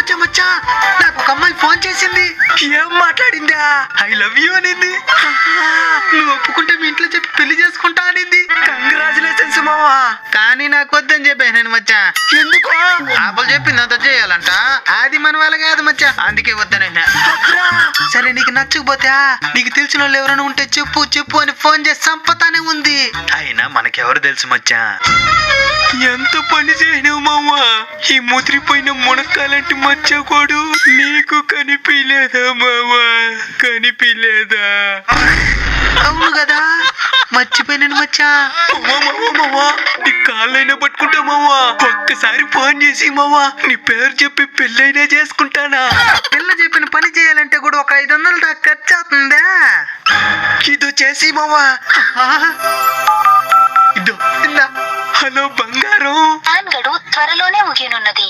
మచ్చా మచ్చా నాకు ఒక అమ్మాయి ఫోన్ చేసింది. ఏం మాట్లాడిందా? ఐ లవ్ యూ అనింది. నువ్వు ఒప్పుకుంటే మీ ఇంట్లో చెప్పి పెళ్లి చేసుకుంటా అనింది. కంగ్రాచులేషన్స్ మావా. కానీ నాకు వద్దని చెప్పాను నేను మచ్చా. ఎందుకు? ఆపలు చెప్పింది అంత చేయాలంట. అది మన వాళ్ళ కాదు మచ్చా, అందుకే వద్దనైనా. సరే నీకు నచ్చకపోతే నీకు తెలిసిన వాళ్ళు ఎవరైనా ఉంటే చెప్పు చెప్పు అని ఫోన్ చేసి చంపతానే ఉంది. అయినా మనకెవరు తెలుసు మచ్చా. ఎంత పని చేయను మావా. ఈ ముదిరిపోయిన మునక్కాలంటి మచ్చకోడు నీకు కనిపించలేదా మావా? కనిపించలేదా? అవును కదా, మర్చిపోయినాను మచ్చా. మావా నీ కాళ్ళైనా పట్టుకుంటా మావా. ఒక్కసారి ఫోన్ చేసి మావా నీ పేరు చెప్పి పెళ్ళైనా చేసుకుంటానా. పిల్ల చెప్పిన పని చేయాలంటే కూడా ఒక 500 దాకా ఖర్చు అవుతుందా? ఇదో చేసి మావా. ఇదో హలో బంగారం, గడువు త్వరలోనే ముగియనున్నది.